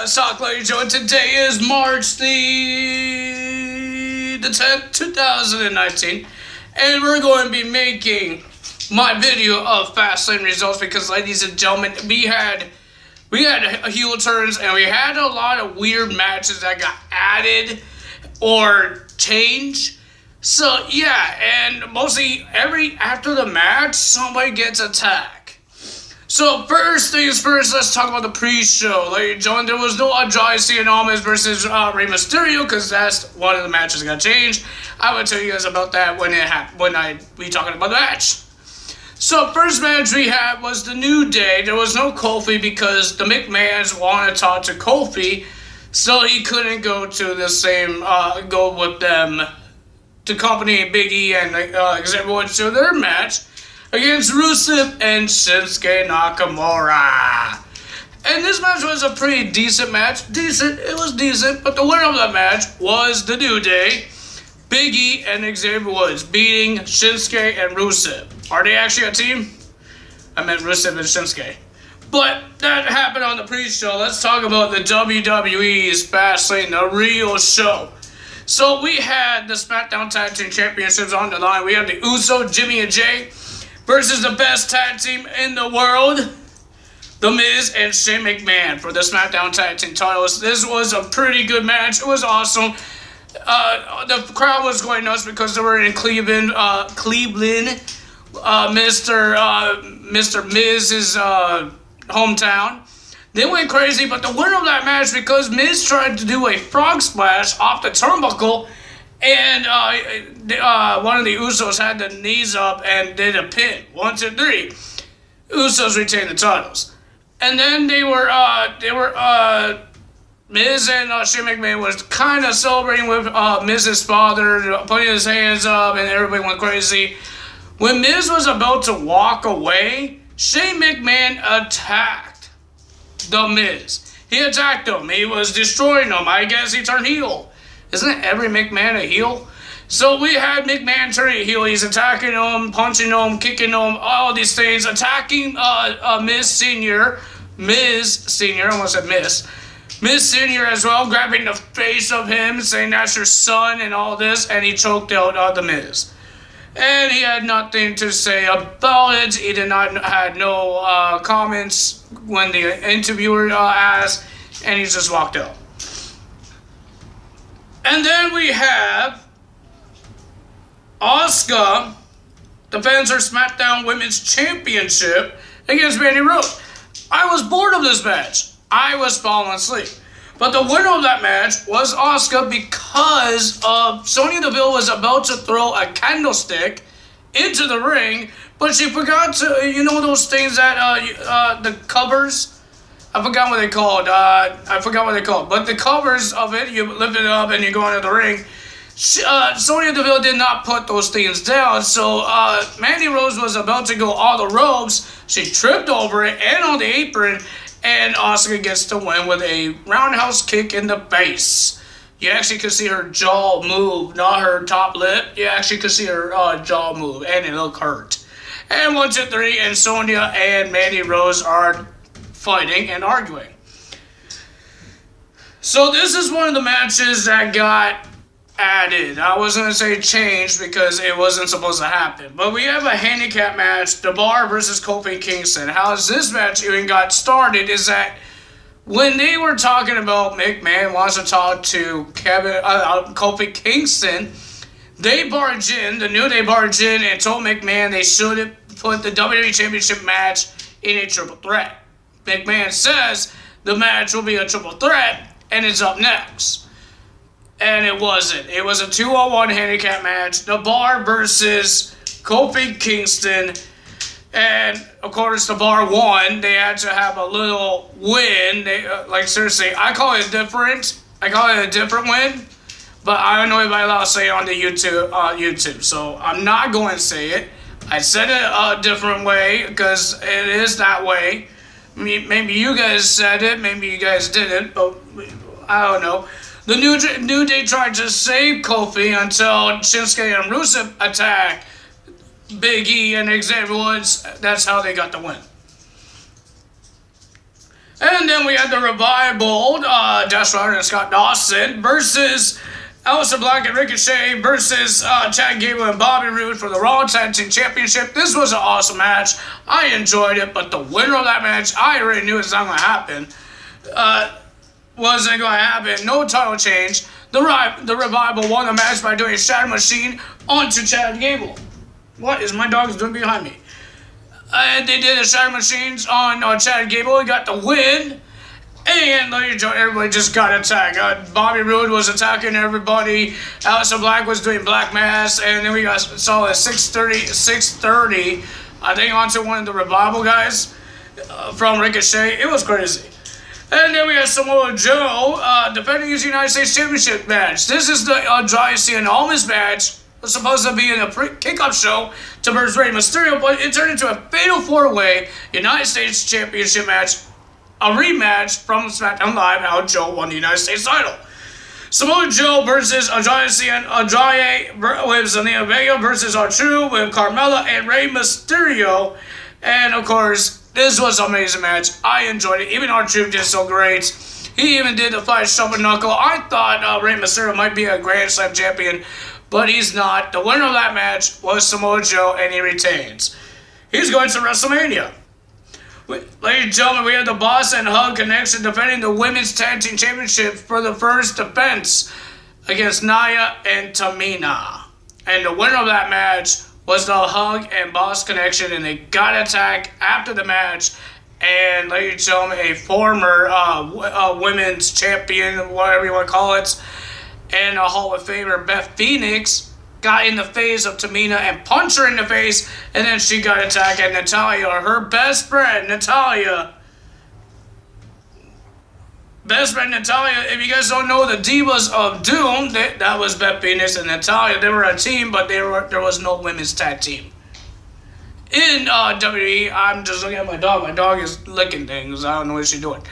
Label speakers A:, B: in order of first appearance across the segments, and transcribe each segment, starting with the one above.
A: Sock Lady Joe, and today is March the 10th, 2019, and we're going to be making my video of Fastlane results because, ladies and gentlemen, we had heel turns and we had a lot of weird matches that got added or changed. So yeah, and mostly after the match, somebody gets attacked. So first things first, let's talk about the pre-show. Ladies and gentlemen, there was no Andrade Cien Almas versus Rey Mysterio because that's one of the matches that got changed. I will tell you guys about that when it happened, we talking about the match. So first match we had was the New Day. There was no Kofi because the McMahons wanted to talk to Kofi, so he couldn't go to the same go with them to accompany Big E and Xavier Woods to their match against Rusev and Shinsuke Nakamura. And this match was a pretty decent match. It was decent, but the winner of that match was the New Day, Big E and Xavier Woods, beating Shinsuke and Rusev. Are they actually a team? I meant Rusev and Shinsuke. But that happened on the pre-show. Let's talk about the WWE's Fastlane, the real show. So we had the SmackDown Tag Team Championships on the line. We have the Usos, Jimmy and Jay, versus the best tag team in the world, The Miz and Shane McMahon, for the SmackDown Tag Team titles. This was a pretty good match. It was awesome. The crowd was going nuts because they were in Cleveland. Mr. Miz's hometown. They went crazy, but the winner of that match, because Miz tried to do a frog splash off the turnbuckle, and one of the Usos had the knees up and did a pin. 1, 2, 3. Usos retained the titles. And then they were Miz and Shane McMahon was kind of celebrating with Miz's father, putting his hands up, and everybody went crazy. When Miz was about to walk away, Shane McMahon attacked The Miz. He attacked him. He was destroying him. I guess he turned heel. Isn't every McMahon a heel? So we had McMahon turning heel. He's attacking him, punching him, kicking him, all these things, attacking Miz Senior, I almost said Miz Senior as well, grabbing the face of him, saying that's your son and all this, and he choked out The Miz. And he had nothing to say about it. He had no comments when the interviewer asked, and he just walked out. And then we have Asuka defends her SmackDown Women's Championship against Mandy Rose. I was bored of this match. I was falling asleep. But the winner of that match was Asuka because Sonya Deville was about to throw a candlestick into the ring, but she forgot to, those things that, the covers, I forgot what they called, but the covers of it, you lift it up and you go into the ring. Sonya Deville did not put those things down, so Mandy Rose was about to go all the ropes. She tripped over it and on the apron, and Asuka gets to win with a roundhouse kick in the face. You actually could see her jaw move, not her top lip. You actually could see her jaw move, and it looked hurt. And 1, 2, 3, and Sonya and Mandy Rose are fighting and arguing. So this is one of the matches that got added. I was going to say changed because it wasn't supposed to happen. But we have a handicap match, The Bar versus Kofi Kingston. How this match even got started is that when they were talking about McMahon wants to talk to Kofi Kingston, they barged in, the New Day barged in and told McMahon they should put the WWE Championship match in a triple threat. McMahon says the match will be a triple threat and it's up next. And it wasn't. It was a 2-on-1 handicap match. The Bar versus Kofi Kingston. And, of course, The Bar won. They had to have a little win. Seriously, I call it different. I call it a different win. But I don't know if I'm allowed to say it on the YouTube. So I'm not going to say it. I said it a different way because it is that way. Maybe you guys said it. Maybe you guys didn't. But I don't know. The New Day tried to save Kofi until Shinsuke and Rusev attacked Big E and Xavier Woods. That's how they got the win. And then we had the Revival, Dash Ryder and Scott Dawson versus Aleister Black and Ricochet versus Chad Gable and Bobby Roode for the Raw Tag Team Championship. This was an awesome match. I enjoyed it, but the winner of that match, I already knew it was not going to happen. Wasn't going to happen. No title change. The Revival won the match by doing a Shatter Machine onto Chad Gable. What is my dog doing behind me? And they did the Shatter Machines on Chad Gable. He got the win. And everybody just got attacked. Bobby Roode was attacking everybody. Aleister Black was doing Black Mass. And then we saw at 6:30, I think, onto one of the Revival guys from Ricochet. It was crazy. And then we had Samoa Joe defending his United States Championship match. This is the Andrade Cien Almas match. Was supposed to be in a kickoff show to versus Rey Mysterio, but it turned into a fatal 4-way United States Championship match, a rematch from SmackDown Live, how Joe won the United States title. Samoa Joe versus Andrade with Zelina Vega versus R-Truth with Carmella and Rey Mysterio. And of course, this was an amazing match. I enjoyed it. Even R-Truth did so great. He even did the 5 Stomp and Knuckle. I thought Rey Mysterio might be a Grand Slam champion, but he's not. The winner of that match was Samoa Joe, and he retains. He's going to WrestleMania. Ladies and gentlemen, we have the Boss and Hug Connection defending the Women's Tag Team Championship for the first defense against Nia and Tamina. And the winner of that match was the Hug and Boss Connection, and they got attacked after the match. And ladies and gentlemen, a former women's champion, whatever you want to call it, and a Hall of Famer, Beth Phoenix, got in the face of Tamina and punched her in the face, and then she got attacked, and Natalya, her best friend, Natalya, if you guys don't know the Divas of Doom, that was Beth Phoenix and Natalya. They were a team, but there was no women's tag team. In WWE, I'm just looking at my dog. My dog is licking things. I don't know what she's doing.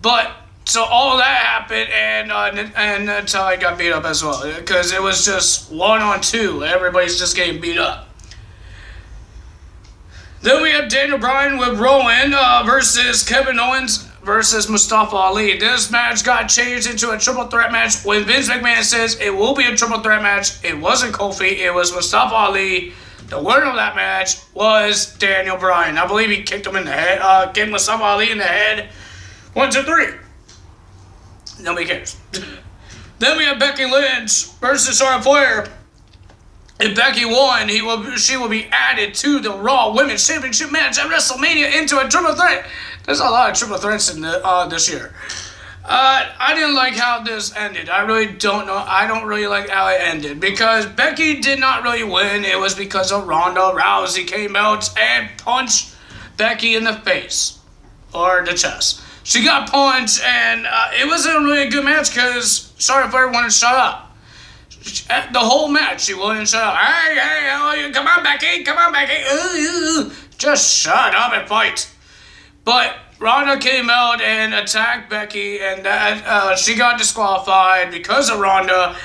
A: But so all that happened, and Natalya got beat up as well, because it was just 1-on-2. Everybody's just getting beat up. Then we have Daniel Bryan with Rowan versus Kevin Owens versus Mustafa Ali. This match got changed into a triple threat match when Vince McMahon says it will be a triple threat match. It wasn't Kofi, it was Mustafa Ali. The winner of that match was Daniel Bryan. I believe he kicked him in the head, kicked Mustafa Ali in the head. 1, 2, 3. Nobody cares. Then we have Becky Lynch versus Charlotte Flair. If Becky won, she will be added to the Raw Women's Championship match at WrestleMania into a triple threat. There's a lot of triple threats in this year. I didn't like how this ended. I really don't know. I don't really like how it ended because Becky did not really win. It was because of Ronda Rousey came out and punched Becky in the face or the chest. She got punched, and it wasn't really a good match because Charlotte Flair wanted to shut up. The whole match, she wouldn't shut up. Hey, come on, Becky, just shut up and fight. But Ronda came out and attacked Becky, and she got disqualified because of Ronda.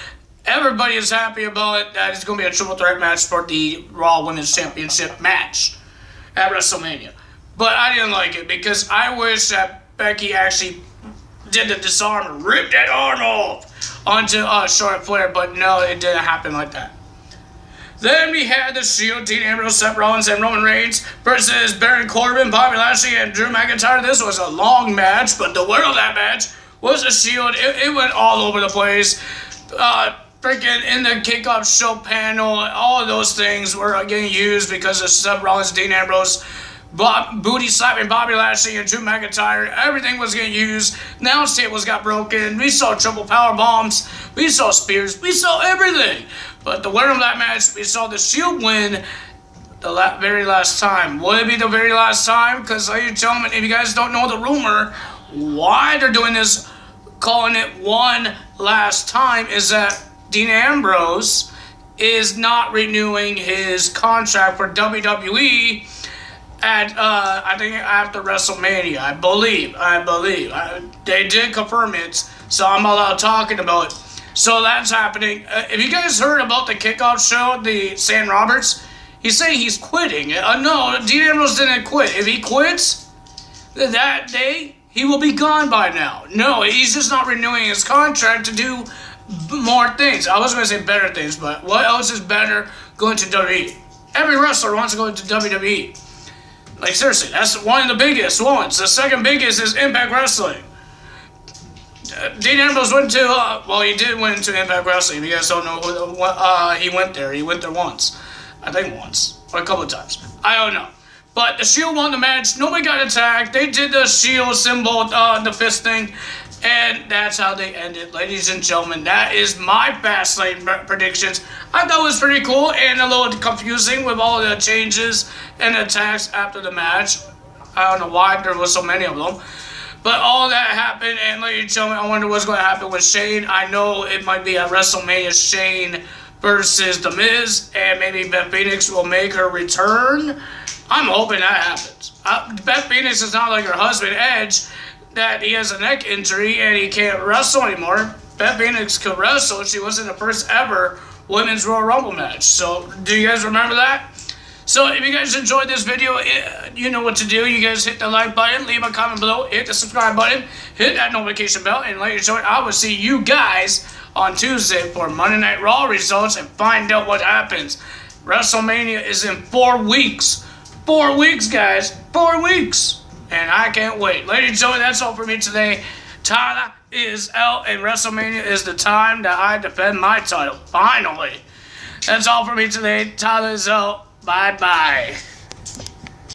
A: Everybody is happy about it. That it's going to be a triple threat match for the Raw Women's Championship match at WrestleMania. But I didn't like it because I wish that Becky actually did the disarm and ripped that arm off onto Charlotte Flair, but no, it didn't happen like that. Then we had the Shield, Dean Ambrose, Seth Rollins, and Roman Reigns versus Baron Corbin, Bobby Lashley, and Drew McIntyre. This was a long match, but the winner of that match was the Shield. It went all over the place. Freaking in the kickoff show panel, all of those things were getting used because of Seth Rollins, Dean Ambrose, booty slapping Bobby Lashley and Drew McIntyre. Everything was getting used. Announce tables got broken. We saw triple power bombs. We saw spears. We saw everything. But the winner of that match, we saw the Shield win the very last time. Will it be the very last time? Because, ladies and gentlemen, if you guys don't know the rumor, why they're doing this, calling it one last time, is that Dean Ambrose is not renewing his contract for WWE at I think after WrestleMania. I believe. They did confirm it, so I'm allowed talking about it. So that's happening. If you guys heard about the kickoff show, the Sam Roberts, he's saying he's quitting. No, Dean Ambrose didn't quit. If he quits that day, he will be gone by now. No, he's just not renewing his contract to do more things. I was going to say better things, but what else is better going to WWE? Every wrestler wants to go to WWE. Like, seriously, that's one of the biggest ones. The second biggest is Impact Wrestling. Dean Ambrose went to, well, he did went to Impact Wrestling. If you guys don't know, he went there. He went there once. I think once. Or a couple of times. I don't know. But the Shield won the match. Nobody got attacked. They did the Shield symbol, the fist thing. And that's how they ended. Ladies and gentlemen, that is my Fastlane predictions. I thought it was pretty cool and a little confusing with all the changes and attacks after the match. I don't know why there was so many of them. But all that happened, and ladies and gentlemen, I wonder what's going to happen with Shane. I know it might be at WrestleMania Shane versus The Miz, and maybe Beth Phoenix will make her return. I'm hoping that happens. Beth Phoenix is not like her husband, Edge, that he has a neck injury and he can't wrestle anymore. Beth Phoenix could wrestle. She was in the first ever Women's Royal Rumble match. So, do you guys remember that? So, if you guys enjoyed this video, you know what to do. You guys hit the like button, leave a comment below, hit the subscribe button, hit that notification bell, and ladies and gentlemen, I will see you guys on Tuesday for Monday Night Raw results and find out what happens. WrestleMania is in 4 weeks. 4 weeks, guys. 4 weeks. And I can't wait. Ladies and gentlemen, that's all for me today. Tyler is out, and WrestleMania is the time that I defend my title. Finally. That's all for me today. Tyler is out. Bye-bye.